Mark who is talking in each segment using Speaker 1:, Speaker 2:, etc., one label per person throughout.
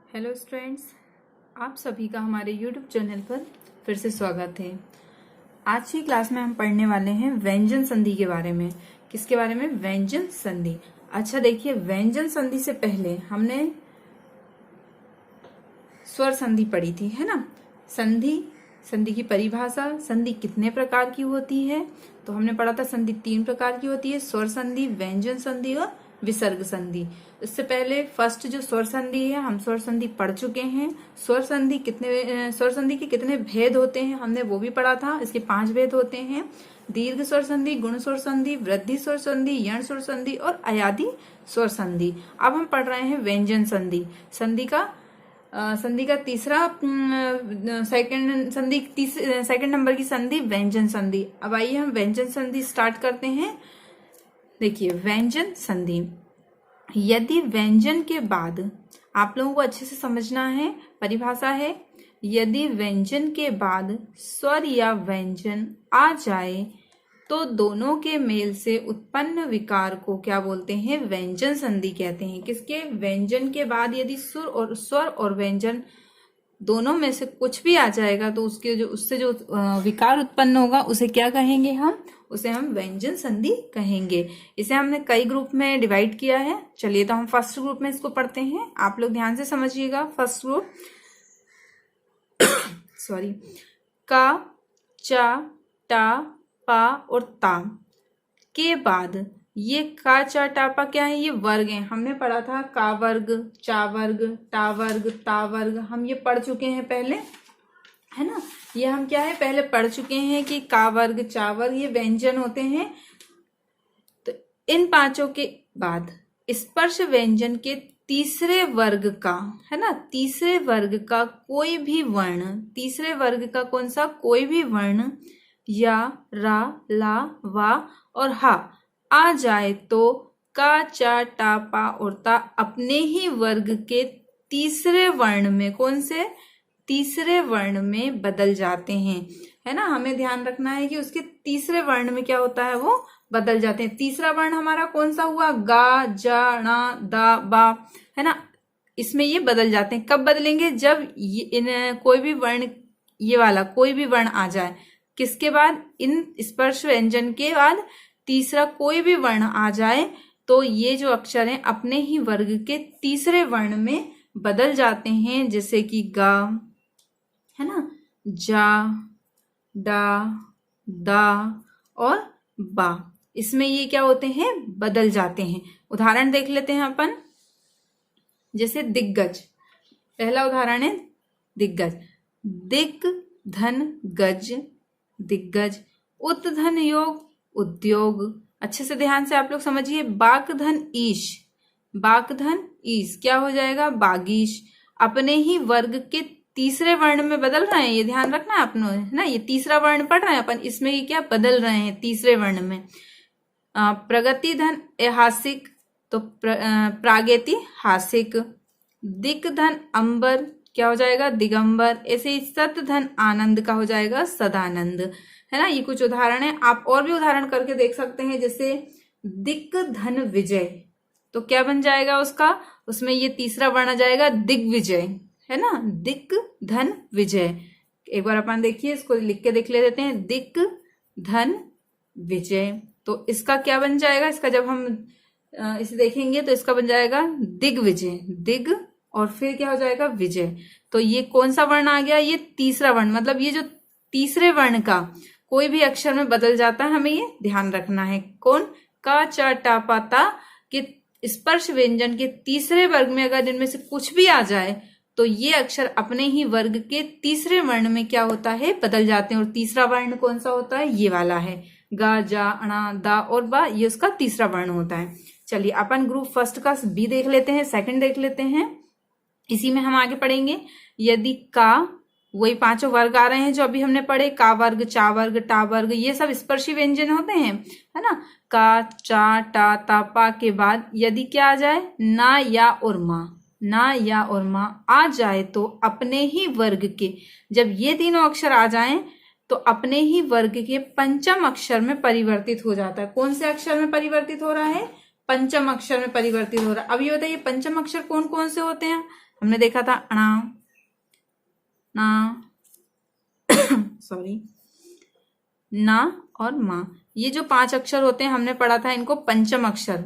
Speaker 1: Hello students, आप सभी का हमारे यूट्यूब चैनल पर फिर से स्वागत है। आज की क्लास में हम पढ़ने वाले हैं व्यंजन संधि के बारे में। किसके बारे में? व्यंजन संधि। अच्छा देखिए, व्यंजन संधि से पहले हमने स्वर संधि पढ़ी थी, है ना। संधि की परिभाषा, संधि कितने प्रकार की होती है, तो हमने पढ़ा था संधि 3 प्रकार की होती है: स्वर संधि, व्यंजन संधि और विसर्ग संधि। इससे पहले फर्स्ट जो स्वर संधि है, हम स्वर संधि पढ़ चुके हैं। स्वर संधि के कितने भेद होते हैं हमने वो भी पढ़ा था। इसके 5 भेद होते हैं: दीर्घ स्वर संधि, गुण स्वर संधि, वृद्धि स्वर संधि, यण स्वर संधि और अयादि स्वर संधि। अब हम पढ़ रहे हैं व्यंजन संधि। संधि का सेकंड नंबर की संधि व्यंजन संधि। अब आइए हम व्यंजन संधि स्टार्ट करते हैं। देखिए, व्यंजन संधि, यदि व्यंजन के बाद, आप लोगों को अच्छे से समझना है, परिभाषा है, यदि व्यंजन के बाद स्वर या व्यंजन आ जाए तो दोनों के मेल से उत्पन्न विकार को क्या बोलते हैं? व्यंजन संधि कहते हैं। किसके? व्यंजन के बाद यदि स्वर और व्यंजन दोनों में से कुछ भी आ जाएगा तो उससे जो विकार उत्पन्न होगा उसे क्या कहेंगे? उसे हम व्यंजन संधि कहेंगे। इसे हमने कई ग्रुप में डिवाइड किया है। चलिए, तो हम फर्स्ट ग्रुप में इसको पढ़ते हैं। आप लोग ध्यान से समझिएगा। फर्स्ट ग्रुप सॉरी, का, चा, टा, पा और ता के बाद ये का, चा, टा, पा क्या है? ये वर्ग हैं। हमने पढ़ा था का वर्ग, चा वर्ग, टा वर्ग, ता वर्ग। हम ये पढ़ चुके हैं पहले, है ना। ये हम क्या है, पहले पढ़ चुके हैं कि का वर्ग, चा वर्ग ये व्यंजन होते हैं। तो इन पांचों के बाद स्पर्श व्यंजन के तीसरे वर्ग का, है ना, तीसरे वर्ग का कोई भी वर्ण, तीसरे वर्ग का कौन सा? कोई भी वर्ण या, रा, ला, वा और हा आ जाए तो का, चा, टा, पा और ता अपने ही वर्ग के तीसरे वर्ण में, कौन से? तीसरे वर्ण में बदल जाते हैं, है ना। हमें ध्यान रखना है कि उसके तीसरे वर्ण में क्या होता है? वो बदल जाते हैं। तीसरा वर्ण हमारा कौन सा हुआ? गा, जा, णा, दा, बा, है ना। इसमें ये बदल जाते हैं। कब बदलेंगे? जब कोई भी वर्ण, ये वाला कोई भी वर्ण आ जाए। किसके बाद? इन स्पर्श व्यंजन के बाद तीसरा कोई भी वर्ण आ जाए तो ये जो अक्षर हैं अपने ही वर्ग के तीसरे वर्ण में बदल जाते हैं। जैसे कि गा, है ना, जा, डा, दा और बा। इसमें ये क्या होते हैं? बदल जाते हैं। उदाहरण देख लेते हैं अपन। जैसे दिग्गज, पहला उदाहरण है दिग्गज। दिग धन गज, दिग्गज। उत धन योग, उद्योग। अच्छे से ध्यान से आप लोग समझिए। बाक धन ईश, बाक धन ईश क्या हो जाएगा? बागीश। अपने ही वर्ग के तीसरे वर्ण में बदल रहे हैं, ये ध्यान रखना है आपने, है ना। ये तीसरा वर्ण पढ़ रहे हैं अपन, इसमें ये क्या बदल रहे हैं? तीसरे वर्ण में। प्रगति धन ऐहासिक, तो प्रागैतिहासिक। दिक धन अंबर क्या हो जाएगा? दिगंबर। ऐसे ही सत धन आनंद का हो जाएगा सदानंद, है ना। ये कुछ उदाहरण है, आप और भी उदाहरण करके देख सकते हैं। जैसे दिक धन विजय, तो क्या बन जाएगा उसका? उसमें ये तीसरा वर्ण आ जाएगा दिग्विजय, है ना। दिक धन विजय। एक बार अपन देखिए, इसको लिख के देख लेते हैं। दिक धन विजय, तो इसका क्या बन जाएगा? इसका जब हम इसे देखेंगे तो इसका बन जाएगा दिग्विजय। दिग और फिर क्या हो जाएगा? विजय। तो ये कौन सा वर्ण आ गया? ये तीसरा वर्ण। मतलब ये जो तीसरे वर्ण का कोई भी अक्षर में बदल जाता है, हमें ये ध्यान रखना है। कौन? का, चा, टा, पा, ता के स्पर्श व्यंजन के तीसरे वर्ग में अगर इनमें से कुछ भी आ जाए तो ये अक्षर अपने ही वर्ग के तीसरे वर्ण में क्या होता है? बदल जाते हैं। और तीसरा वर्ण कौन सा होता है? ये वाला है। गा, जा, अणा, दा और बा, ये उसका तीसरा वर्ण होता है। चलिए, अपन ग्रुप फर्स्ट का बी देख लेते हैं, सेकंड देख लेते हैं। इसी में हम आगे पढ़ेंगे। यदि का, वही पांचों वर्ग आ रहे हैं जो अभी हमने पढ़े, का वर्ग, चा वर्ग, टा वर्ग, ये सब स्पर्शी व्यंजन होते हैं, है ना। का, चा, टा, ता, पा के बाद यदि क्या आ जाए? ना, या और मा, ना, या और मा आ जाए तो अपने ही वर्ग के, जब ये तीनों अक्षर आ जाएं तो अपने ही वर्ग के पंचम अक्षर में परिवर्तित हो जाता है। कौन से अक्षर में परिवर्तित हो रहा है? पंचम अक्षर में परिवर्तित हो रहा है। अब ये बताइए पंचम अक्षर कौन कौन से होते हैं? हमने देखा था अणा, ना सॉरी, ना और मा, ये जो 5 अक्षर होते हैं हमने पढ़ा था इनको पंचम अक्षर।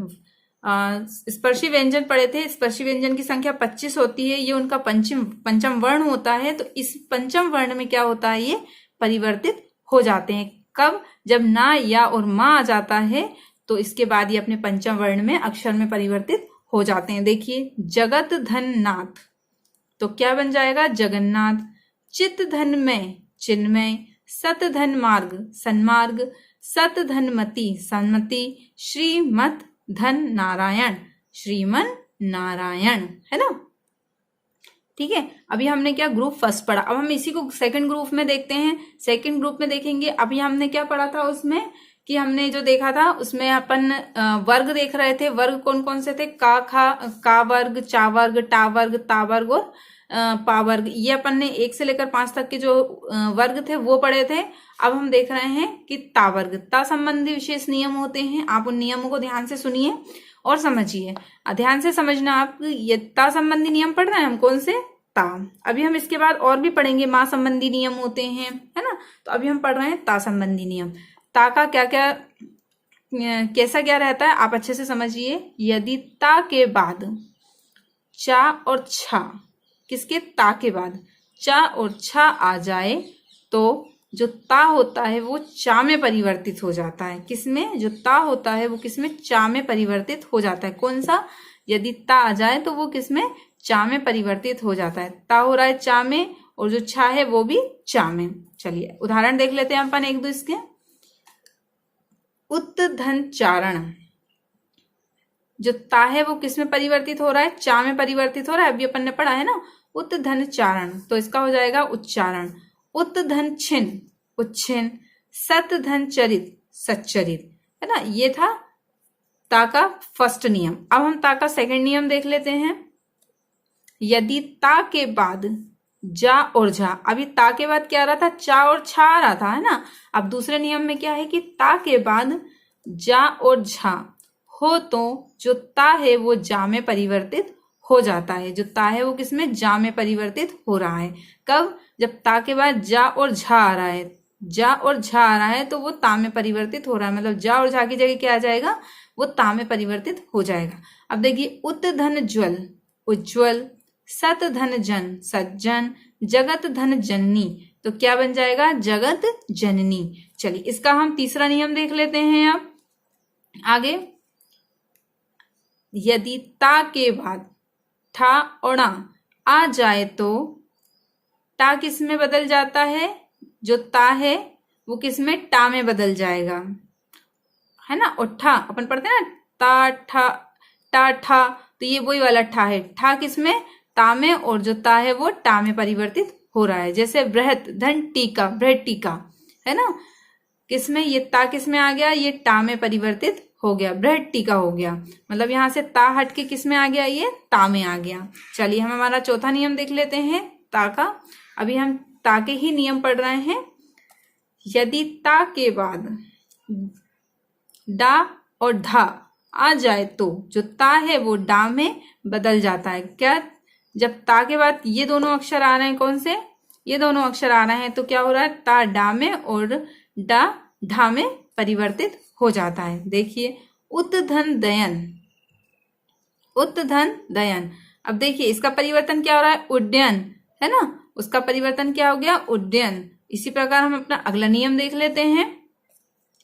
Speaker 1: स्पर्शी व्यंजन पढ़े थे, स्पर्शी व्यंजन की संख्या 25 होती है, ये उनका पंचम वर्ण होता है। तो इस पंचम वर्ण में क्या होता है, ये परिवर्तित हो जाते हैं। कब? जब ना, या और मा आ जाता है तो इसके बाद ये अपने पंचम वर्ण में अक्षर में परिवर्तित हो जाते हैं। देखिए, जगत धन नाथ, तो क्या बन जाएगा? जगन्नाथ। चित धन में, चिन्मय। सत धन मार्ग, सन्मार्ग। सत धन मति, सन्मति। श्रीमत धन नारायण, श्रीमन नारायण, है ना। ठीक है, अभी हमने क्या ग्रुप फर्स्ट पढ़ा, अब हम इसी को सेकंड ग्रुप में देखते हैं। सेकंड ग्रुप में देखेंगे, अभी हमने क्या पढ़ा था उसमें कि हमने जो देखा था उसमें अपन वर्ग देख रहे थे। वर्ग कौन कौन से थे? का, खा, का वर्ग, चा वर्ग, टा वर्ग, ता वर्ग और पा वर्ग। ये अपन ने 1 से लेकर 5 तक के जो वर्ग थे वो पढ़े थे। अब हम देख रहे हैं कि ता वर्ग, ता संबंधी विशेष नियम होते हैं। आप उन नियमों को ध्यान से सुनिए और समझिए। ध्यान से समझना, आप ये ता संबंधी नियम पढ़ रहे हैं हम, कौन से? ता। अभी हम इसके बाद और भी पढ़ेंगे, माँ संबंधी नियम होते हैं, है ना। तो अभी हम पढ़ रहे हैं ता संबंधी नियम। ता का क्या क्या, कैसा क्या रहता है, आप अच्छे से समझिए। यदि ता के बाद चा और छा, किसके? ता के बाद चा और छा आ जाए तो जो ता होता है वो चा में परिवर्तित हो जाता है। किसमें? जो ता होता है वो किसमें? चा में परिवर्तित हो जाता है। कौन सा? यदि ता आ जाए तो वो किसमें? चा में परिवर्तित हो जाता है। ता हो रहा है चा में और जो छा है वो भी चा में। चलिए उदाहरण देख लेते हैं अपन एक दो इसके। उत्धन चारण, जो ता है वो किसमें परिवर्तित हो रहा है? चा में परिवर्तित हो रहा है, अभी अपन ने पढ़ा है ना। उत्धन चारण, तो इसका हो जाएगा उच्चारण। उत्धन छिन, उच्छिन। सत धन चरित, सच्चरित, है ना। ये था ता का फर्स्ट नियम। अब हम ता का सेकंड नियम देख लेते हैं। यदि ता के बाद जा और झा, अभी ता के बाद क्या आ रहा था? चा और छा आ रहा था, है ना। अब दूसरे नियम में क्या है कि ता के बाद जा और झा हो तो जो ता है वो जा में परिवर्तित हो जाता है। जो ता है वो किसमें? जा में परिवर्तित हो रहा है। कब? जब ता के बाद जा और झा आ रहा है, जा और झा आ रहा है तो वो ता में परिवर्तित हो रहा है। मतलब जा और झा की जगह क्या आ जाएगा? वो ता में परिवर्तित हो जाएगा। अब देखिए, उत धन ज्वल, उज्ज्वल। सत धन जन, सज्जन। जगत धन जननी, तो क्या बन जाएगा? जगत जननी। चलिए इसका हम तीसरा नियम देख लेते हैं। अब आगे, यदि ता के बाद ठा और ना आ जाए तो टा किस में बदल जाता है? जो ता है वो किस में? टा में बदल जाएगा, है ना। और ठा अपन पढ़ते हैं ना, ता ठा, टा ठा, तो ये वही वाला ठा है। ठा किस में? ता में, और जो ता है वो टा में परिवर्तित हो रहा है। जैसे बृहत धन टीका, बृहत टीका, है ना। किसमें? ये ता किसमें आ गया? ये टा में परिवर्तित हो गया, बृहत टीका हो गया। मतलब यहां से ता हट के किसमें आ गया? ये ता में आ गया। चलिए हम हमारा चौथा नियम देख लेते हैं ता का। अभी हम ता के ही नियम पढ़ रहे हैं। यदि ता के बाद डा और धा आ जाए तो जो ता है वो डा में बदल जाता है। क्या? जब ता के बाद ये दोनों अक्षर आ रहे हैं, कौन से? ये दोनों अक्षर आ रहे हैं, तो क्या हो रहा है? ता डा में और डा ढा में परिवर्तित हो जाता है। देखिए, उत्धन दयन, उत्धन दयन। अब देखिए इसका परिवर्तन क्या हो रहा है? उड्डयन, है ना। उसका परिवर्तन क्या हो गया? उड्डयन। इसी प्रकार हम अपना अगला नियम देख लेते हैं।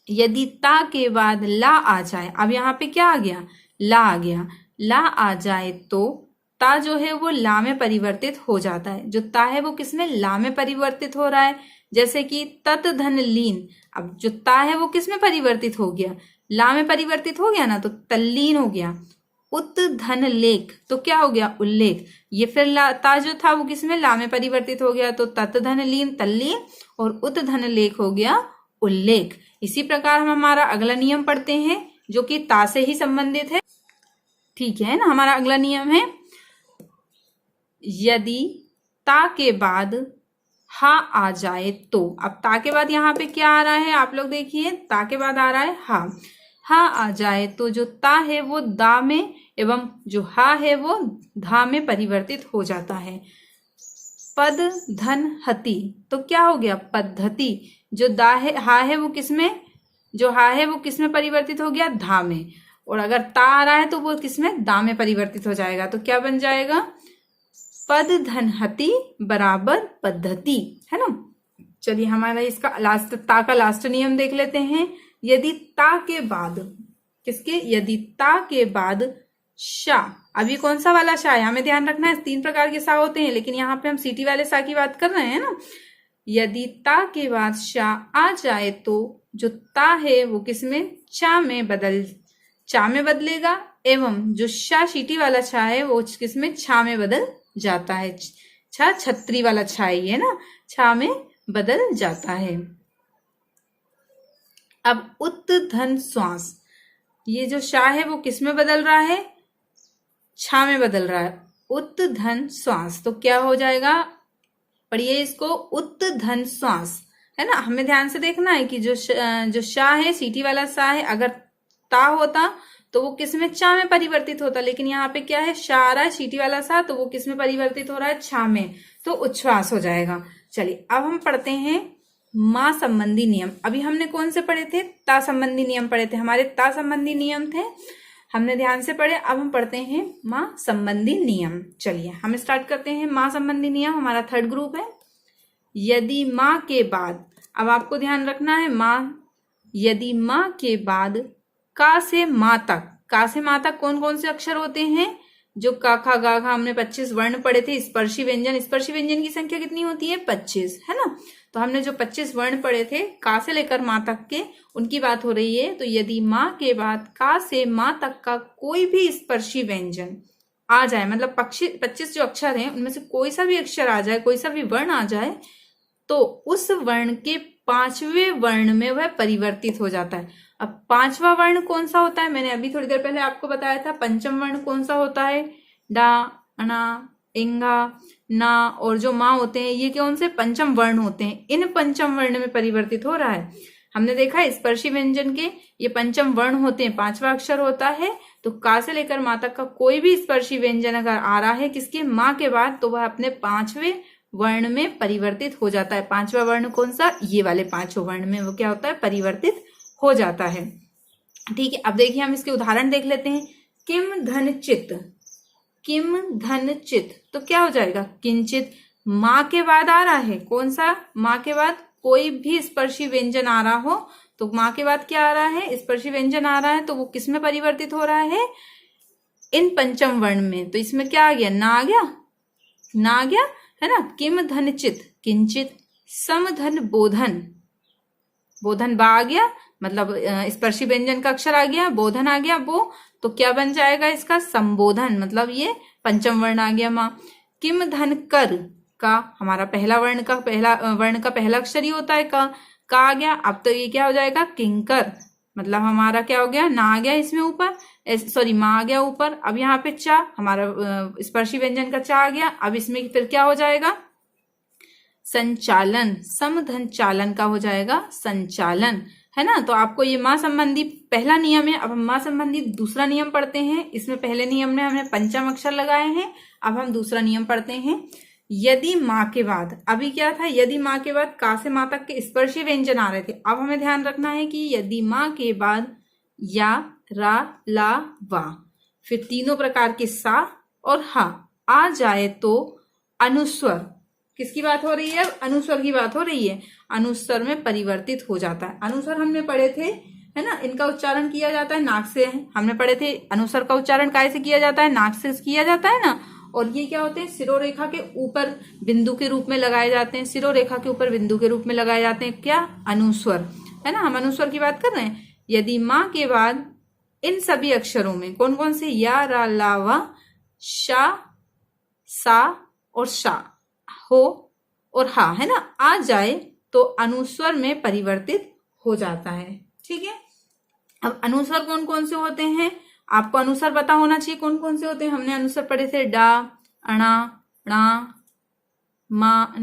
Speaker 1: यदि ता के बाद ला आ जाए, अब यहाँ पे क्या आ गया? ला आ गया। ला आ जाए तो ता जो है वो ला में परिवर्तित हो जाता है। जो ता है वो किसमें? ला में परिवर्तित हो रहा है। जैसे कि तत धन लीन, अब जो ता है वो किसमें परिवर्तित हो गया? ला में परिवर्तित हो गया ना, तो तल्लीन हो गया। उत धन लेख, तो क्या हो गया? उल्लेख। ये फिर ला, ता जो था वो किसमें? ला में परिवर्तित हो गया, तो तत धन लीन तल्लीन, और उत धन लेख हो गया उल्लेख। इसी प्रकार हम हमारा अगला नियम पढ़ते हैं जो कि ता से ही संबंधित है। ठीक है ना। हमारा अगला नियम है, यदि ता के बाद हा आ जाए तो। अब ता के बाद यहाँ पे क्या आ रहा है? आप लोग देखिए, ता के बाद आ रहा है हा। हा आ जाए तो जो ता है वो दा में एवं जो हा है वो धा में परिवर्तित हो जाता है। पद धन हति, तो क्या हो गया? पद्धति। जो दा है हा है वो किसमें, जो हा है वो किसमें परिवर्तित हो गया? धा में। और अगर ता आ रहा है तो वो किसमें? दा में परिवर्तित हो जाएगा। तो क्या बन जाएगा? पद धन हति बराबर पद्धति, है ना। चलिए हमारा इसका लास्ट, ता का लास्ट नियम देख लेते हैं। यदि ता के बाद किसके? यदि ता के बाद शा, अभी कौन सा वाला शा है हमें ध्यान रखना है, 3 प्रकार के शा होते हैं, लेकिन यहाँ पे हम सीटी वाले शा की बात कर रहे हैं ना। यदि ता के बाद शा आ जाए तो जो ता है वो किसमें? चा में बदलेगा एवं जो शा शीटी वाला छा है वो किसमें? छा में बदल जाता है। छा छतरी वाला छा है ना, छा में बदल जाता है। अब उत धन श्वास, ये जो शा है वो किस में बदल रहा है? छा में बदल रहा है। उत धन श्वास, तो क्या हो जाएगा? पढ़िए इसको, उत धन श्वास, है ना। हमें ध्यान से देखना है कि जो शा है सीटी वाला शा है, अगर ता होता तो वो किस में? चा में परिवर्तित होता, लेकिन यहाँ पे क्या है? शा आ रहा है सीटी वाला सा, तो वो किस में परिवर्तित हो रहा है? छा में, तो उच्छ्वास हो जाएगा। चलिए अब हम पढ़ते हैं मां संबंधी नियम। अभी हमने कौन से पढ़े थे? ता संबंधी नियम पढ़े थे, हमारे ता संबंधी नियम थे, हमने ध्यान से पढ़े। अब हम पढ़ते हैं मां संबंधी नियम। चलिए हम स्टार्ट करते हैं। मां संबंधी नियम हमारा 3rd ग्रुप है। यदि मां के बाद, अब आपको ध्यान रखना है, मां, यदि मां के बाद का से मां तक कौन कौन से अक्षर होते हैं? जो का खा गा खा, हमने 25 वर्ण पढ़े थे। स्पर्शी व्यंजन की संख्या कितनी होती है? 25, है ना। तो हमने जो 25 वर्ण पढ़े थे का से लेकर मां तक के, उनकी बात हो रही है। तो यदि मां के बाद का से मां तक का कोई भी स्पर्शी व्यंजन आ जाए, मतलब 25 जो अक्षर हैं उनमें से कोई सा भी अक्षर आ जाए, कोई सा भी वर्ण आ जाए, तो उस वर्ण के 5वें वर्ण में वह परिवर्तित हो जाता है। अब 5वां वर्ण कौन सा होता है? मैंने अभी थोड़ी देर पहले आपको बताया था। पंचम वर्ण कौन सा होता है? डा, अना, इंगा, ना और जो मां होते हैं, ये कौन से? पंचम वर्ण होते हैं। इन पंचम वर्ण में परिवर्तित हो रहा है। हमने देखा है स्पर्शी व्यंजन के ये पंचम वर्ण होते हैं, 5वां अक्षर होता है। तो का से लेकर मां तक का कोई भी स्पर्शी व्यंजन अगर आ रहा है किसके? मां के बाद, तो वह अपने 5वें वर्ण में परिवर्तित हो जाता है। 5वां वर्ण कौन सा? ये वाले 5 वर्ण में वो क्या होता है? परिवर्तित हो जाता है। ठीक है, अब देखिए हम इसके उदाहरण देख लेते हैं। किम धन चित, किम धन चित, तो क्या हो जाएगा? किंचित। मां के बाद आ रहा है, कौन सा? मां के बाद कोई भी स्पर्शी व्यंजन आ रहा हो, तो मां के बाद क्या आ रहा है? स्पर्शी व्यंजन आ रहा है, तो वो किस में परिवर्तित हो रहा है? इन पंचम वर्ण में। तो इसमें क्या आ गया? ना आ गया, ना आ गया, है ना। किम धन चित किंचित। सम धन बोधन, बोधन बा आ गया, मतलब स्पर्शी व्यंजन का अक्षर आ गया, बोधन आ गया बो, तो क्या बन जाएगा इसका? संबोधन, मतलब ये पंचम वर्ण आ गया मां। किम धन कर, का हमारा पहला वर्ण का पहला अक्षर ही होता है का आ गया। अब तो ये क्या हो जाएगा? किंकर, मतलब हमारा क्या हो गया? ना आ गया इसमें ऊपर, सॉरी मां आ गया ऊपर। अब यहाँ पे चा, हमारा स्पर्शी व्यंजन का चा आ गया। अब इसमें फिर क्या हो जाएगा? संचालन, समधन चालन का हो जाएगा संचालन, है ना। तो आपको ये मां संबंधी पहला नियम है। अब हम मां संबंधी दूसरा नियम पढ़ते हैं। इसमें पहले नियम में हमने पंचम अक्षर लगाए हैं, अब हम दूसरा नियम पढ़ते हैं। यदि मां के बाद, अभी क्या था? यदि मां के बाद का से मां तक के स्पर्शी व्यंजन आ रहे थे। अब हमें ध्यान रखना है कि यदि मां के बाद या, रा, ला, वा, फिर तीनों प्रकार के सा और हा आ जाए तो अनुस्वर, किसकी बात हो रही है? अनुस्वर की बात हो रही है। अनुस्वर में परिवर्तित हो जाता है। अनुस्वर हमने पढ़े थे, है ना। इनका उच्चारण किया जाता है नाक से, हमने पढ़े थे। अनुस्वर का उच्चारण कैसे किया जाता है? नाक से किया जाता है ना। और ये क्या होते हैं? सिरोरेखा के ऊपर बिंदु के रूप में लगाए जाते हैं। सिरोरेखा के ऊपर बिंदु के रूप में लगाए जाते हैं क्या? अनुस्वर, है ना। हम अनुस्वर की बात कर रहे हैं। यदि मां के बाद इन सभी अक्षरों में कौन कौन से? या, रा, ला, वा, शा, सा और शा, हो और हा, है ना, आ जाए तो अनुस्वर में परिवर्तित हो जाता है। ठीक है। अब अनुस्वर कौन कौन से होते हैं? आपको अनुस्वर पता होना चाहिए कौन कौन से होते हैं। हमने अनुस्वर पढ़े थे डा, अणा, णा, मा,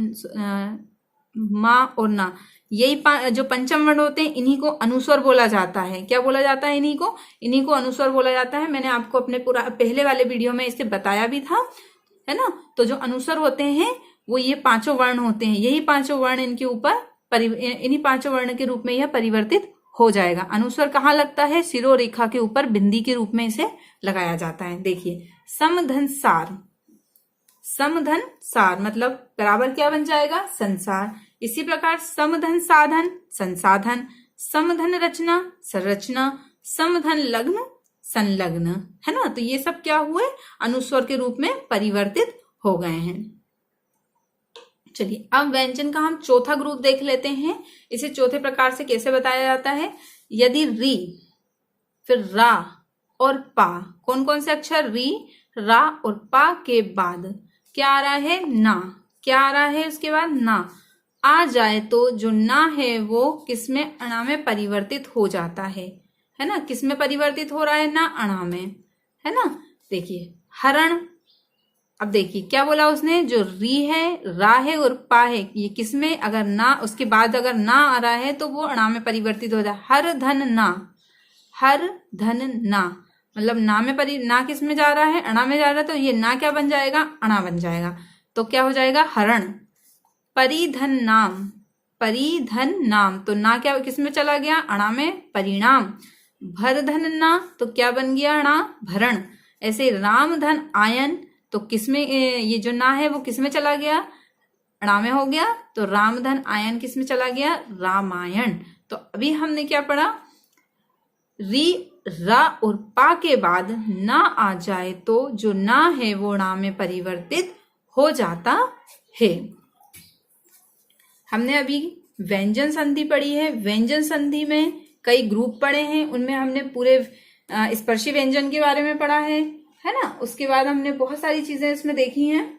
Speaker 1: मा और ना, यही जो पंचम वर्ण होते हैं इन्हीं को अनुस्वर बोला जाता है। क्या बोला जाता है? इन्हीं को अनुस्वर बोला जाता है। मैंने आपको अपने पहले वाले वीडियो में इसे बताया भी था, है ना। तो जो अनुस्वर होते हैं वो ये पांचों वर्ण होते हैं, यही पांचों वर्ण इनके ऊपर इन्हीं पांचों वर्ण के रूप में यह परिवर्तित हो जाएगा। अनुस्वर कहाँ लगता है? शिरोरेखा के ऊपर बिंदी के रूप में इसे लगाया जाता है। देखिए, समधन सार, समधन सार मतलब बराबर क्या बन जाएगा? संसार। इसी प्रकार समधन साधन, संसाधन, समधन रचना, संरचना, समधन लग्न, संलग्न, है ना। तो ये सब क्या हुए? अनुस्वर के रूप में परिवर्तित हो गए हैं। चलिए, अब व्यंजन का हम चौथा ग्रुप देख लेते हैं। इसे चौथे प्रकार से कैसे बताया जाता है? यदि री, फिर रा और पा, कौन कौन से अक्षर? री, रा और पा के बाद क्या आ रहा है? ना। क्या आ रहा है उसके बाद? ना आ जाए तो जो ना है वो किसमें? अणा में परिवर्तित हो जाता है ना। किसमें परिवर्तित हो रहा है? ना, अणा में, है ना। देखिए, हरण, अब देखिए क्या बोला उसने? जो री है, रा है और पा है, ये किसमें? अगर ना उसके बाद अगर ना आ रहा है तो वो अणा में परिवर्तित हो जाए। हर धन ना, हर धन ना मतलब ना में ना किस में जा रहा है? अणा में जा रहा है। तो ये ना क्या बन जाएगा? अणा बन जाएगा। तो क्या हो जाएगा? हरण। परिधन नाम, परिधन नाम, तो ना क्या किस में चला गया? अणा में। परिणाम। भरधन ना, तो क्या बन गया? अणा। भरण। ऐसे राम धन आयन, तो किसमें ये जो ना है वो किसमें चला गया? अणा में हो गया। तो राम धन आयन किसमें चला गया? रामायण। तो अभी हमने क्या पढ़ा? री, रा और पा के बाद ना आ जाए तो जो ना है वो णा में परिवर्तित हो जाता है। हमने अभी व्यंजन संधि पढ़ी है। व्यंजन संधि में कई ग्रुप पढ़े हैं, उनमें हमने पूरे स्पर्शी व्यंजन के बारे में पढ़ा है ना। उसके बाद हमने बहुत सारी चीजें इसमें देखी हैं।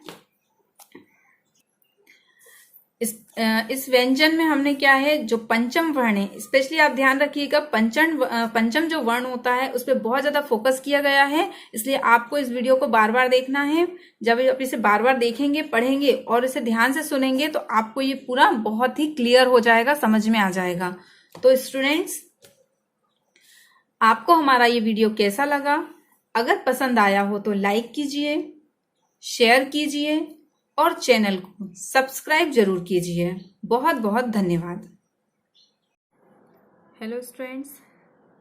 Speaker 1: इस व्यंजन में हमने क्या है? जो पंचम वर्ण है, स्पेशली आप ध्यान रखिएगा, पंचम जो वर्ण होता है उस पर बहुत ज्यादा फोकस किया गया है। इसलिए आपको इस वीडियो को बार बार देखना है। जब आप इसे बार बार देखेंगे, पढ़ेंगे और इसे ध्यान से सुनेंगे तो आपको ये पूरा बहुत ही क्लियर हो जाएगा, समझ में आ जाएगा। तो स्टूडेंट्स, आपको हमारा ये वीडियो कैसा लगा? अगर पसंद आया हो तो लाइक कीजिए, शेयर कीजिए और चैनल को सब्सक्राइब जरूर कीजिए। बहुत बहुत धन्यवाद। हेलो स्टूडेंट्स,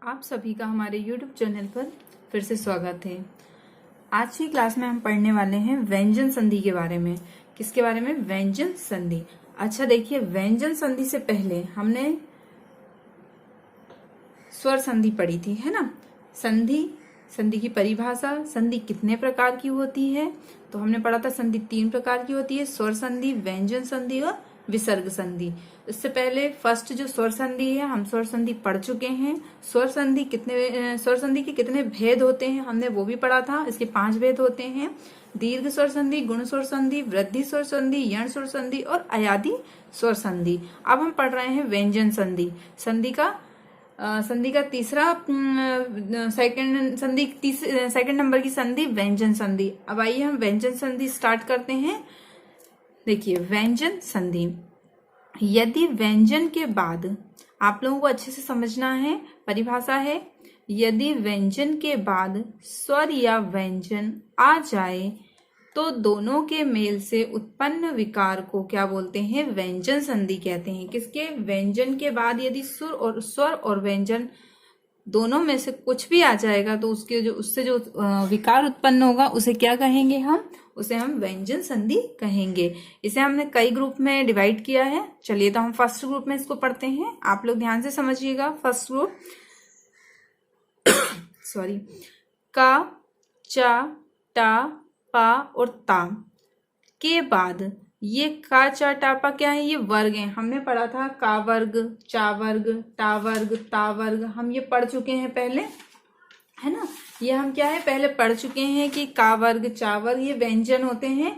Speaker 1: आप सभी का हमारे YouTube चैनल पर फिर से स्वागत है। आज की क्लास में हम पढ़ने वाले हैं व्यंजन संधि के बारे में। किसके बारे में? व्यंजन संधि। अच्छा देखिए, व्यंजन संधि से पहले हमने स्वर संधि पढ़ी थी, है ना। संधि की परिभाषा, संधि कितने प्रकार की होती है? तो हमने पढ़ा था संधि 3 प्रकार की होती है, स्वर संधि, व्यंजन संधि और विसर्ग संधि। इससे पहले फर्स्ट जो स्वर संधि है, हम स्वर संधि पढ़ चुके हैं। स्वर संधि के कितने भेद होते हैं हमने वो भी पढ़ा था। इसके 5 भेद होते हैं: दीर्घ स्वर संधि, गुण स्वर संधि, वृद्धि स्वर संधि, यण स्वर संधि और अयादि स्वर संधि। अब हम पढ़ रहे हैं व्यंजन संधि। संधि का सेकंड नंबर की संधि व्यंजन संधि। अब आइए हम व्यंजन संधि स्टार्ट करते हैं। देखिए, व्यंजन संधि, यदि व्यंजन के बाद, आप लोगों को अच्छे से समझना है, परिभाषा है, यदि व्यंजन के बाद स्वर या व्यंजन आ जाए तो दोनों के मेल से उत्पन्न विकार को क्या बोलते हैं? व्यंजन संधि कहते हैं। किसके? व्यंजन के बाद यदि स्वर और व्यंजन दोनों में से कुछ भी आ जाएगा तो उससे जो विकार उत्पन्न होगा उसे क्या कहेंगे? उसे हम व्यंजन संधि कहेंगे। इसे हमने कई ग्रुप में डिवाइड किया है। चलिए, तो हम फर्स्ट ग्रुप में इसको पढ़ते हैं। आप लोग ध्यान से समझिएगा। फर्स्ट ग्रुप सॉरी, का, चा, टा, पा और ता के बाद ये का, चा, टा, पा क्या है? ये वर्ग हैं। हमने पढ़ा था का वर्ग, चा वर्ग, टा वर्ग, ता वर्ग, हम ये पढ़ चुके हैं पहले, है ना। ये हम क्या है? पहले पढ़ चुके हैं कि का वर्ग, चा वर्ग ये व्यंजन होते हैं।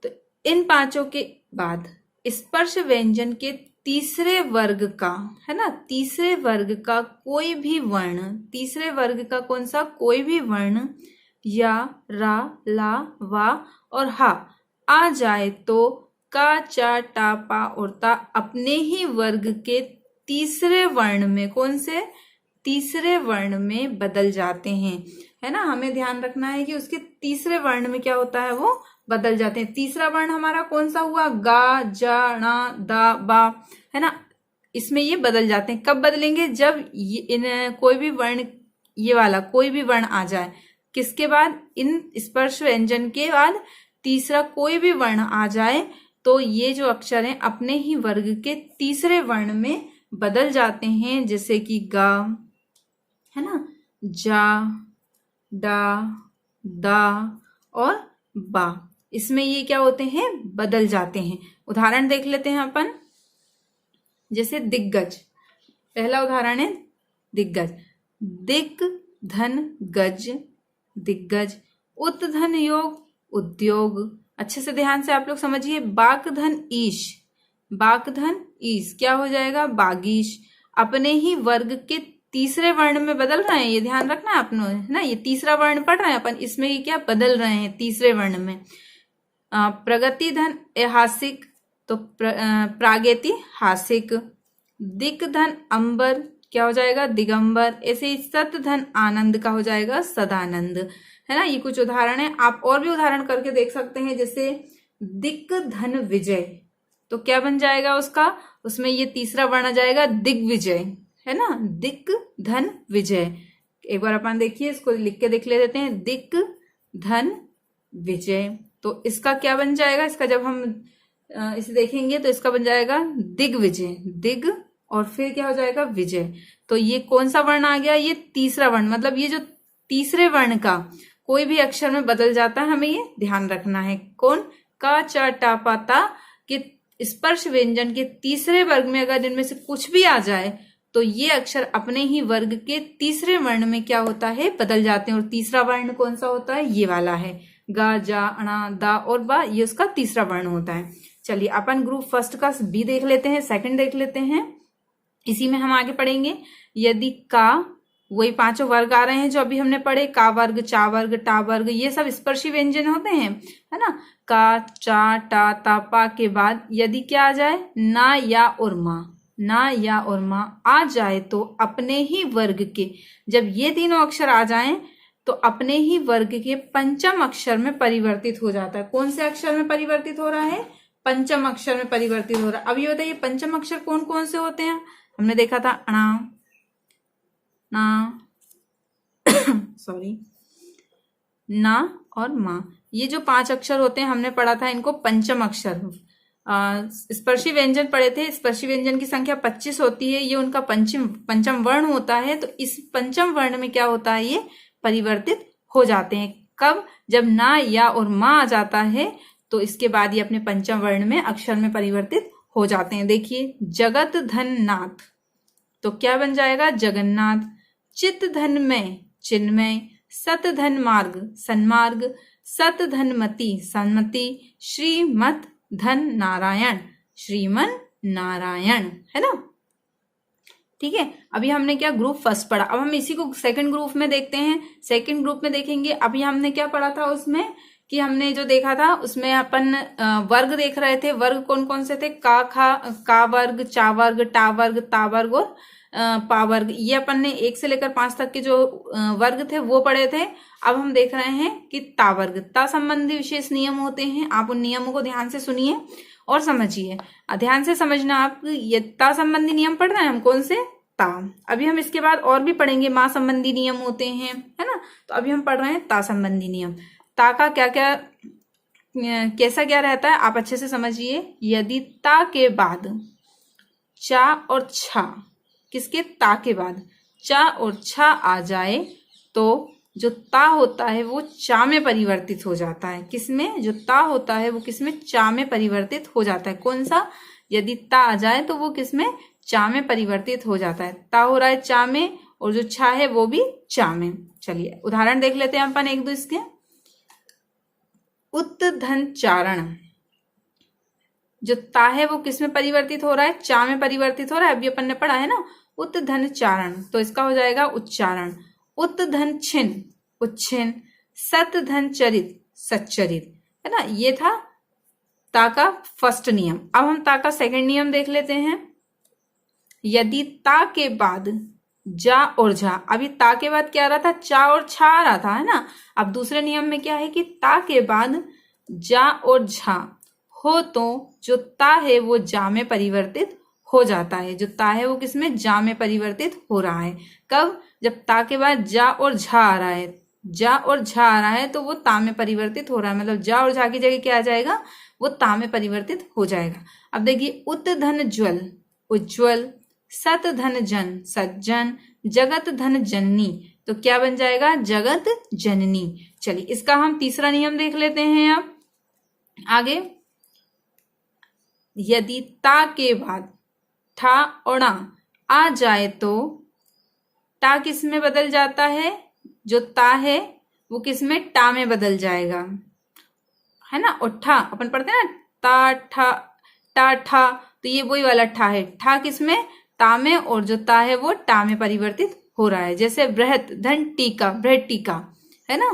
Speaker 1: तो इन पांचों के बाद स्पर्श व्यंजन के तीसरे वर्ग का, है ना, तीसरे वर्ग का कोई भी वर्ण, तीसरे वर्ग का कौन सा? कोई भी वर्ण या, रा, ला, वा और हा आ जाए तो का, चा, टा, पा और ता अपने ही वर्ग के तीसरे वर्ण में, कौन से, तीसरे वर्ण में बदल जाते हैं, है ना। हमें ध्यान रखना है कि उसके तीसरे वर्ण में क्या होता है, वो बदल जाते हैं। तीसरा वर्ण हमारा कौन सा हुआ, गा, जा, णा, दा, बा, है ना। इसमें ये बदल जाते हैं। कब बदलेंगे, जब कोई भी वर्ण, ये वाला कोई भी वर्ण आ जाए, किसके बाद, इन स्पर्श व्यंजन के बाद तीसरा कोई भी वर्ण आ जाए तो ये जो अक्षर हैं अपने ही वर्ग के तीसरे वर्ण में बदल जाते हैं। जैसे कि गा, है ना, जा, डा, दा और बा, इसमें ये क्या होते हैं, बदल जाते हैं। उदाहरण देख लेते हैं अपन। जैसे दिग्गज, पहला उदाहरण है दिग्गज, दिग धन गज, दिग्गज। उत धन योग, उद्योग। अच्छे से ध्यान से आप लोग समझिए। बाक धन ईश, बाक धन ईश क्या हो जाएगा, बागीश। अपने ही वर्ग के तीसरे वर्ण में बदल रहे हैं, ये ध्यान रखना है अपनों, है ना। ये तीसरा वर्ण पढ़ रहे हैं अपन, इसमें ये क्या बदल रहे हैं, तीसरे वर्ण में। प्रगति धन ऐहासिक, तो प्रागैतिहासिक। दिक धन अंबर क्या हो जाएगा, दिगंबर। ऐसे ही सत धन आनंद का हो जाएगा, सदानंद, है ना। ये कुछ उदाहरण है, आप और भी उदाहरण करके देख सकते हैं। जैसे दिक धन विजय, तो क्या बन जाएगा उसका, उसमें ये तीसरा वर्ण आ जाएगा दिग्विजय, है ना, दिक धन विजय। एक बार अपन देखिए, इसको लिख के देख ले देते हैं, दिक धन विजय। तो इसका क्या बन जाएगा, इसका जब हम इसे देखेंगे तो इसका बन जाएगा दिग्विजय, दिग और फिर क्या हो जाएगा, विजय। तो ये कौन सा वर्ण आ गया, ये तीसरा वर्ण। मतलब ये जो तीसरे वर्ण का कोई भी अक्षर में बदल जाता है, हमें ये ध्यान रखना है। कौन, का, चा, टा, पा, ता के स्पर्श व्यंजन के तीसरे वर्ग में अगर इनमें से कुछ भी आ जाए तो ये अक्षर अपने ही वर्ग के तीसरे वर्ण में क्या होता है, बदल जाते हैं। और तीसरा वर्ण कौन सा होता है, ये वाला है, गा, जा, अणा, दा और बा, ये उसका तीसरा वर्ण होता है। चलिए अपन ग्रुप फर्स्ट का बी देख लेते हैं, सेकंड देख लेते हैं। इसी में हम आगे पढ़ेंगे। यदि का, वही पांचों वर्ग आ रहे हैं जो अभी हमने पढ़े, का वर्ग, चा वर्ग, टा वर्ग, ये सब स्पर्शी व्यंजन होते हैं, है ना। का, चा, टा, ता, पा के बाद यदि क्या आ जाए, ना, या और माँ, ना, या और माँ आ जाए तो अपने ही वर्ग के, जब ये तीनों अक्षर आ जाएं तो अपने ही वर्ग के पंचम अक्षर में परिवर्तित हो जाता है। कौन से अक्षर में परिवर्तित हो रहा है, पंचम अक्षर में परिवर्तित हो रहा है। अब ये बताइए पंचम अक्षर कौन कौन से होते हैं, हमने देखा था अणा, ना सॉरी, ना और माँ, ये जो पांच अक्षर होते हैं हमने पढ़ा था, इनको पंचम अक्षर। स्पर्शी व्यंजन पढ़े थे, स्पर्शी व्यंजन की संख्या 25 होती है, ये उनका पंचम वर्ण होता है। तो इस पंचम वर्ण में क्या होता है, ये परिवर्तित हो जाते हैं। कब, जब ना, या और माँ आ जाता है तो इसके बाद ये अपने पंचम वर्ण में अक्षर में परिवर्तित हो जाते हैं। देखिए, जगत धन नाथ, तो क्या बन जाएगा, जगन्नाथ। चित धन में, चिन्मय। सत धन मार्ग, सन्मार्ग। सत धन मति, सन्मति। श्रीमत धन नारायण, श्रीमन नारायण, है ना। ठीक है, अभी हमने क्या ग्रुप फर्स्ट पढ़ा, अब हम इसी को सेकंड ग्रुप में देखते हैं। सेकंड ग्रुप में देखेंगे, अभी हमने क्या पढ़ा था उसमें, कि हमने जो देखा था उसमें अपन वर्ग देख रहे थे। वर्ग कौन कौन से थे, का, खा, का वर्ग, चा वर्ग, टा वर्ग, ता वर्ग और पा वर्ग। ये अपन ने 1 से लेकर 5 तक के जो वर्ग थे वो पढ़े थे। अब हम देख रहे हैं कि ता वर्ग, ता संबंधी विशेष नियम होते हैं। आप उन नियमों को ध्यान से सुनिए और समझिए, ध्यान से समझना। आप ये ता संबंधी नियम पढ़ रहे हैं हम, कौन से, ता। अभी हम इसके बाद और भी पढ़ेंगे, माँ संबंधी नियम होते हैं, है ना। तो अभी हम पढ़ रहे हैं ता संबंधी नियम। ता का क्या क्या, कैसा क्या रहता है, आप अच्छे से समझिए। यदि ता के बाद चा और छा, किसके, ता के बाद चा और छा आ जाए तो जो ता होता है वो चा में परिवर्तित हो जाता है। किसमें, जो ता होता है वो किसमें, चा में परिवर्तित हो जाता है। कौन सा, यदि ता आ जाए तो वो किसमें, चा में परिवर्तित हो जाता है। ता हो रहा है चा में और जो छा है वो भी चा में। चलिए उदाहरण देख लेते हैं अपन एक दो इसके। उत धन चारण, जो ता है वो किस में परिवर्तित हो रहा है, चा में परिवर्तित हो रहा है, अभी अपन ने पढ़ा है ना। उत धन चारण, तो इसका हो जाएगा उच्चारण। उत धन छिन, उच्छिन। सत धन चरित, सच्चरित, है ना। ये था ता का फर्स्ट नियम। अब हम ता का सेकंड नियम देख लेते हैं। यदि ता के बाद जा और झा, अभी ता के बाद क्या आ रहा था, चा और छा आ रहा था, है ना। अब दूसरे नियम में क्या है कि ता के बाद जा और झा हो तो जो ता है वो जा में परिवर्तित हो जाता है। जो ता है वो किसमें, जा में परिवर्तित हो रहा है। कब, जब ता के बाद जा और झा आ रहा है, जा और झा आ रहा है तो वो ता में परिवर्तित हो रहा है, मतलब जा और झा की जगह क्या आ जाएगा, वो ता में परिवर्तित हो जाएगा। अब देखिए, उत धन ज्वल उज्ज्वल, सत धन जन सज्जन, जगत धन जननी, तो क्या बन जाएगा, जगत जननी। चलिए इसका हम तीसरा नियम देख लेते हैं। अब आगे, यदि ता के बाद ठा और आ जाए तो टा किस में बदल जाता है, जो ता है वो किस में, टा में बदल जाएगा, है ना। और ठा अपन पढ़ते हैं ना, ता ठा टा ठा, तो ये वही वाला ठा है। ठा किस में, ता में, और जो ता है वो टा में परिवर्तित हो रहा है। जैसे बृहत धन टीका, बृहत टीका, है ना,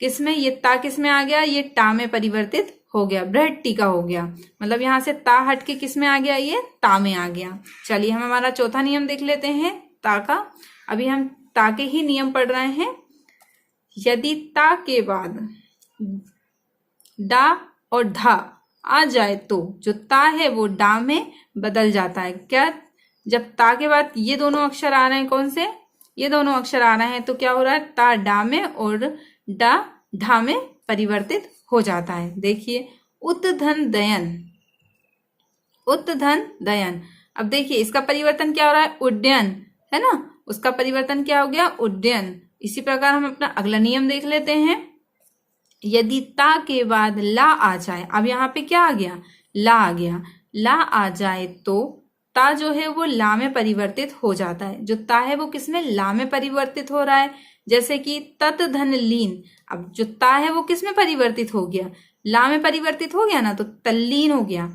Speaker 1: किसमें, ये ता किसमें आ गया, ये टा में परिवर्तित हो गया, बृहत टीका हो गया। मतलब यहां से ता हट के किस में आ गया, ये ता में आ गया। चलिए हम हमारा चौथा नियम देख लेते हैं ता का। अभी हम ता के ही नियम पढ़ रहे हैं। यदि ता के बाद डा और धा आ जाए तो जो ता है वो डा में बदल जाता है। क्या, जब ता के बाद ये दोनों अक्षर आ रहे हैं, कौन से, ये दोनों अक्षर आ रहे हैं, तो क्या हो रहा है, ता डा में और डा ढा में परिवर्तित हो जाता है। देखिए, उत धन दयन, उत धन दयन। अब देखिए इसका परिवर्तन क्या हो रहा है, उड्डयन, है ना, उसका परिवर्तन क्या हो गया, उड्डयन। इसी प्रकार हम अपना अगला नियम देख लेते हैं। यदि ता के बाद ला आ जाए, अब यहाँ पे क्या आ गया, ला आ गया, ला आ जाए तो ता जो है वो ला में परिवर्तित हो जाता है। जो ता है वो किसमें, ला में परिवर्तित हो रहा है। जैसे कि तत धन लीन, अब जो ता है वो किसमें परिवर्तित हो गया, ला में परिवर्तित हो गया ना, तो तल्लीन हो गया।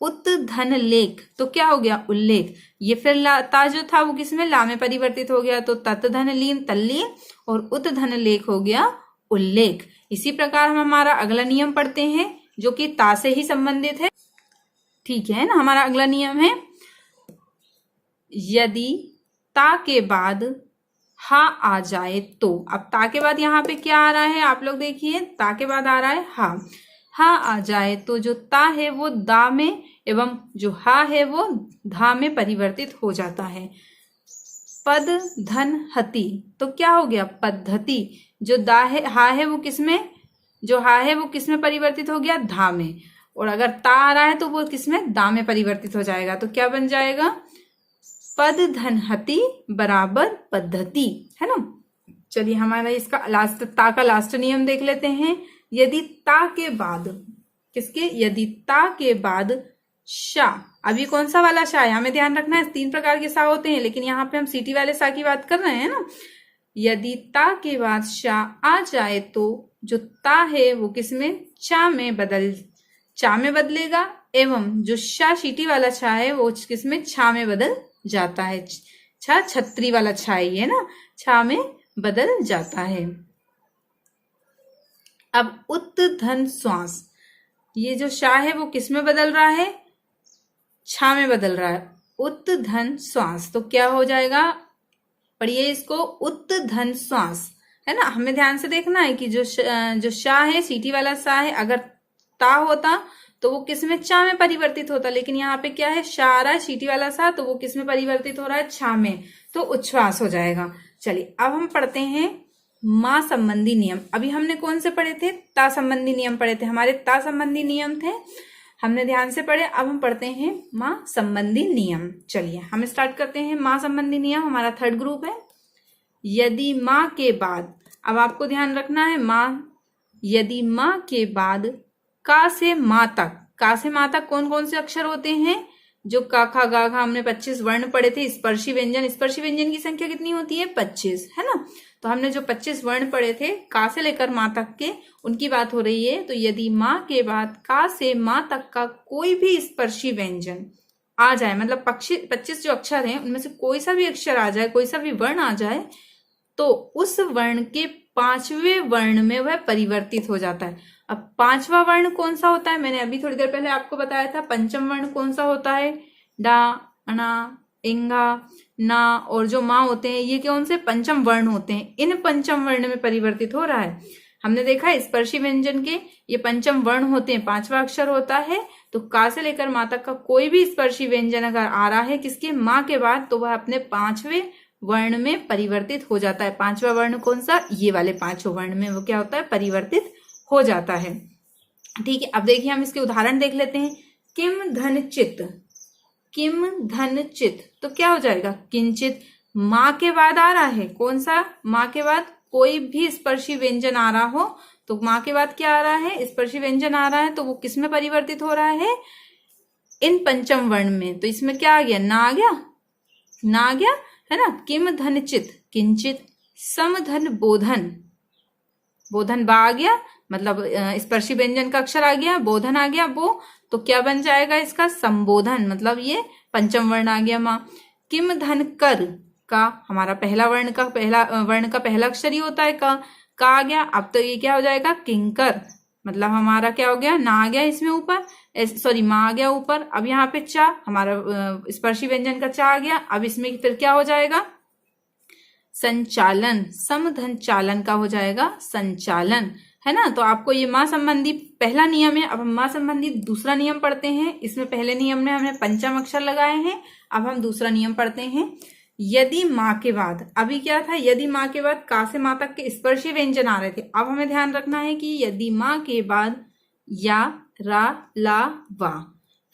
Speaker 1: उत धन लेख, तो क्या हो गया, उल्लेख। ये फिर ला, ता जो था वो किसमें, ला में परिवर्तित हो गया, तो तत धन लीन तल्लीन, और उत धन लेख हो गया उल्लेख। इसी प्रकार हम हमारा अगला नियम पढ़ते हैं जो कि ता से ही संबंधित है। ठीक है ना, हमारा अगला नियम है, यदि ता के बाद हा आ जाए तो। अब ता के बाद यहाँ पे क्या आ रहा है, आप लोग देखिए, ता के बाद आ रहा है हा। हा आ जाए तो जो ता है वो दा में एवं जो हा है वो धा में परिवर्तित हो जाता है। पद धन हति, तो क्या हो गया, पद्धति। जो दा है, हा है वो किसमें, जो हा है वो किसमें परिवर्तित हो गया, धा में। और अगर ता आ रहा है तो वो किसमें, दा में परिवर्तित हो जाएगा। तो क्या बन जाएगा, पद धन हति बराबर पद्धति, है ना। चलिए हमारा इसका लास्ट, ता का लास्ट नियम देख लेते हैं। यदि ता के बाद किसके, यदि ता के बाद शा, अभी कौन सा वाला शा है, हमें ध्यान रखना है, 3 प्रकार के सा होते हैं, लेकिन यहाँ पे हम सीटी वाले सा की बात कर रहे हैं ना। यदि ता के बाद शा आ जाए तो जो ता है वो किसमें, चा में बदलेगा, एवं जो शा शीटी वाला छा है वो किसमें, छा में बदल जाता है। छा छत्री वाला छा है ना, छा में बदल जाता है। अब उत धन श्वास, ये जो शा है वो किस में बदल रहा है, छा में बदल रहा है। उत धन श्वास, तो क्या हो जाएगा, पढ़िए इसको, उत धन श्वास, है ना। हमें ध्यान से देखना है कि जो शा है, सीटी वाला सा है, अगर ता होता तो वो किस में, चा में परिवर्तित होता, लेकिन यहाँ पे क्या है, शा आ रहा है, सीटी वाला सा, तो वो किस में परिवर्तित हो रहा है, छा में, तो उच्छ्वास हो जाएगा। चलिए अब हम पढ़ते हैं माँ संबंधी नियम। अभी हमने कौन से पढ़े थे, ता संबंधी नियम पढ़े थे, हमारे ता संबंधी नियम थे, हमने ध्यान से पढ़े। अब हम पढ़ते हैं माँ संबंधी नियम। चलिए हम स्टार्ट करते हैं माँ संबंधी नियम, हमारा 3rd ग्रुप है। यदि माँ के बाद, अब आपको ध्यान रखना है, माँ, यदि माँ के बाद का से माँ तक, का से माँ तक कौन कौन से अक्षर होते हैं, जो का खा गा घा, हमने 25 वर्ण पढ़े थे। स्पर्शी व्यंजन, स्पर्शी व्यंजन की संख्या कितनी होती है, 25, है ना। तो हमने जो 25 वर्ण पढ़े थे का से लेकर माँ तक के, उनकी बात हो रही है। तो यदि माँ के बाद का से माँ तक का कोई भी स्पर्शी व्यंजन आ जाए, मतलब 25 जो अक्षर हैं उनमें से कोई सा भी अक्षर आ जाए, कोई सा भी वर्ण आ जाए, तो उस वर्ण के 5वें वर्ण में वह परिवर्तित हो जाता है। अब पांचवा वर्ण कौन सा होता है, मैंने अभी थोड़ी देर पहले आपको बताया था। पंचम वर्ण कौन सा होता है, डा, अणा, इंगा, ना और जो मा होते हैं, ये कौन से पंचम वर्ण होते हैं। इन पंचम वर्ण में परिवर्तित हो रहा है। हमने देखा है स्पर्शी व्यंजन के ये पंचम वर्ण होते हैं, पांचवा अक्षर होता है। तो का से लेकर माँ तक का कोई भी स्पर्शी व्यंजन अगर आ रहा है किसके, माँ के बाद, तो वह अपने पांचवें वर्ण में परिवर्तित हो जाता है। पांचवा वर्ण कौन सा, ये वाले पांचों वर्ण में वो क्या होता है, परिवर्तित हो जाता है। ठीक है, अब देखिए हम इसके उदाहरण देख लेते हैं। किम धन चित, किम धन चित, तो क्या हो जाएगा, किंचित। माँ के बाद आ रहा है, कौन सा, माँ के बाद कोई भी स्पर्शी व्यंजन आ रहा हो तो माँ के बाद क्या आ रहा है, स्पर्शी व्यंजन आ रहा है, तो वो किस में परिवर्तित हो रहा है, इन पंचम वर्ण में। तो इसमें क्या आ गया, ना आ गया, ना आ गया, है ना। किम धन चित, किंचित। सम धन बोधन, बोधन बा आ गया, मतलब स्पर्शी व्यंजन का अक्षर आ गया, बोधन आ गया बो, तो क्या बन जाएगा इसका, संबोधन, मतलब ये पंचम वर्ण आ गया माँ। किम धन कर, का हमारा पहला वर्ण का पहला अक्षर ही होता है का आ गया। अब तो ये क्या हो जाएगा, किंकर, मतलब हमारा क्या हो गया, ना आ गया इसमें ऊपर, सॉरी माँ आ गया ऊपर। अब यहाँ पे चा, हमारा स्पर्शी व्यंजन का चा आ गया। अब इसमें फिर क्या हो जाएगा, संचालन, समधन चालन का हो जाएगा संचालन, है ना। तो आपको ये माँ संबंधी पहला नियम है। अब हम माँ संबंधी दूसरा नियम पढ़ते हैं। इसमें पहले नियम में हमने पंचम अक्षर लगाए हैं, अब हम दूसरा नियम पढ़ते हैं। यदि माँ के बाद, अभी क्या था, यदि माँ के बाद का से माँ तक के स्पर्शी व्यंजन आ रहे थे। अब हमें ध्यान रखना है कि यदि माँ के बाद या, रा, ला, वा,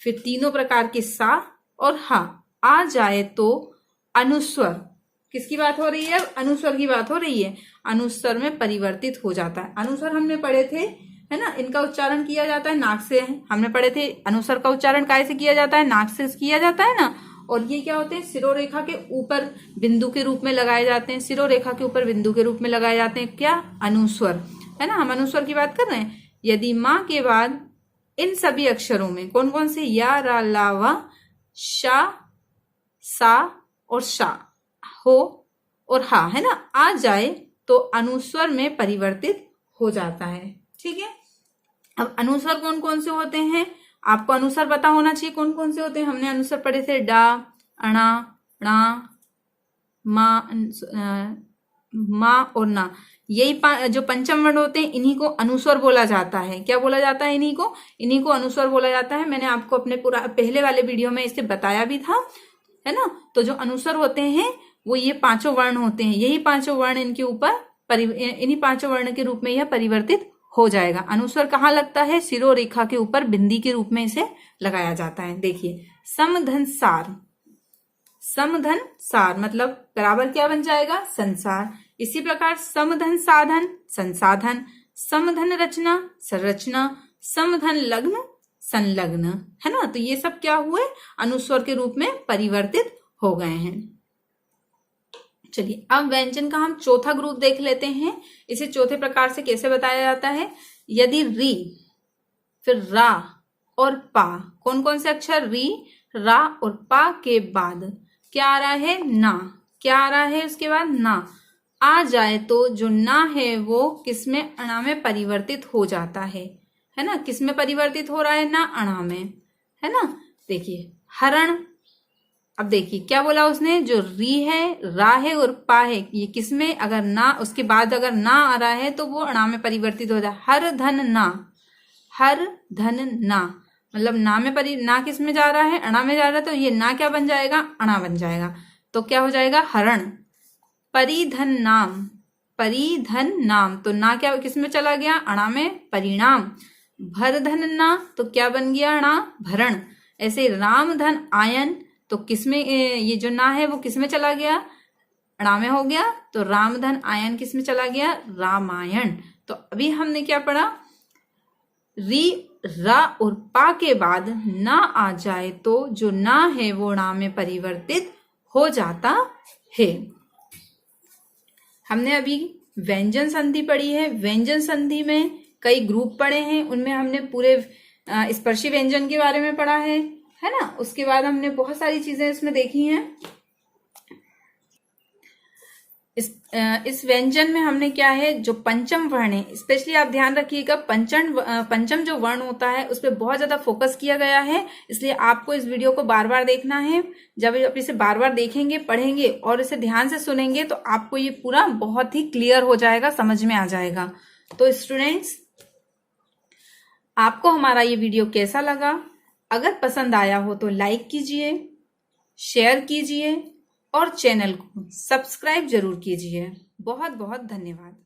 Speaker 1: फिर तीनों प्रकार के सा और हा आ जाए तो अनुस्वर, किसकी बात हो रही है, अनुस्वर की बात हो रही है, अनुस्वर में परिवर्तित हो जाता है। अनुस्वर हमने पढ़े थे, है ना, इनका उच्चारण किया जाता है नाक से, हमने पढ़े थे अनुस्वर का उच्चारण कैसे किया जाता है, नाक से किया जाता है ना। और ये क्या होते हैं, सिरोरेखा के ऊपर बिंदु के रूप में लगाए जाते हैं, सिरोरेखा के ऊपर बिंदु के रूप में लगाए जाते हैं, क्या, अनुस्वर, है ना। हम अनुस्वर की बात कर रहे हैं। यदि माँ के बाद इन सभी अक्षरों में कौन कौन से, या, रा, ला, वा, शा, सा और शा, हो और हा, है ना, आ जाए तो अनुस्वर में परिवर्तित हो जाता है। ठीक है, अब अनुस्वर कौन कौन से होते हैं, आपको अनुस्वर पता होना चाहिए कौन कौन से होते हैं। हमने अनुस्वर पढ़े थे, डा, अणा, णा, मा और ना। यही जो पंचम वर्ण होते हैं इन्हीं को अनुस्वर बोला जाता है। क्या बोला जाता है, इन्हीं को अनुस्वर बोला जाता है। मैंने आपको अपने पहले वाले वीडियो में इसे बताया भी था, है ना। तो जो अनुस्वर होते हैं वो ये पांचों वर्ण होते हैं, यही पांचों वर्ण इनके ऊपर इन्हीं पांचों वर्ण के रूप में यह परिवर्तित हो जाएगा। अनुस्वर कहाँ लगता है, सिरोरेखा के ऊपर बिंदी के रूप में इसे लगाया जाता है। देखिए, समधन सार, समधन सार मतलब बराबर क्या बन जाएगा, संसार। इसी प्रकार समधन साधन, संसाधन, समधन रचना, संरचना, समधन लग्न, संलग्न, है ना। तो ये सब क्या हुए, अनुस्वर के रूप में परिवर्तित हो गए हैं। चलिए, अब व्यंजन का हम चौथा ग्रुप देख लेते हैं। इसे चौथे प्रकार से कैसे बताया जाता है। यदि री, फिर रा और पा, कौन कौन से अक्षर, री, रा और पा के बाद क्या आ रहा है, ना, क्या आ रहा है उसके बाद, ना आ जाए तो जो ना है वो किसमें, अणा में परिवर्तित हो जाता है ना। किसमें परिवर्तित हो रहा है, ना, अणा में, है ना। देखिए, हरण, अब देखिए क्या बोला उसने, जो री है, रा है और पा है, ये किसमें, अगर ना उसके बाद अगर ना आ रहा है तो वो अणा में परिवर्तित हो जाए। हर धन ना, हर धन ना, मतलब ना में ना किस में जा रहा है, अणा में जा रहा है, तो ये ना क्या बन जाएगा, अणा बन जाएगा। तो क्या हो जाएगा, हरण। परिधन नाम, परिधन नाम, तो ना क्या किस में चला गया, अणा में, परिणाम। भरधन ना, तो क्या बन गया, अणा, भरण। ऐसे राम धन आयन, तो किसमें, ये जो ना है वो किसमें चला गया, अणा में हो गया, तो रामधन आयन किसमें चला गया, रामायण। तो अभी हमने क्या पढ़ा, री, रा और पा के बाद ना आ जाए तो जो ना है वो णा में परिवर्तित हो जाता है। हमने अभी व्यंजन संधि पढ़ी है। व्यंजन संधि में कई ग्रुप पढ़े हैं, उनमें हमने पूरे स्पर्शी व्यंजन के बारे में पढ़ा है ना। उसके बाद हमने बहुत सारी चीजें इसमें देखी हैं। इस व्यंजन में हमने क्या है, जो पंचम वर्ण है, स्पेशली आप ध्यान रखिएगा, पंचम जो वर्ण होता है उस पर बहुत ज्यादा फोकस किया गया है, इसलिए आपको इस वीडियो को बार बार देखना है। जब आप इसे बार बार देखेंगे, पढ़ेंगे और इसे ध्यान से सुनेंगे तो आपको ये पूरा बहुत ही क्लियर हो जाएगा, समझ में आ जाएगा। तो स्टूडेंट्स, आपको हमारा ये वीडियो कैसा लगा? अगर पसंद आया हो तो लाइक कीजिए, शेयर कीजिए और चैनल को सब्सक्राइब जरूर कीजिए। बहुत बहुत धन्यवाद।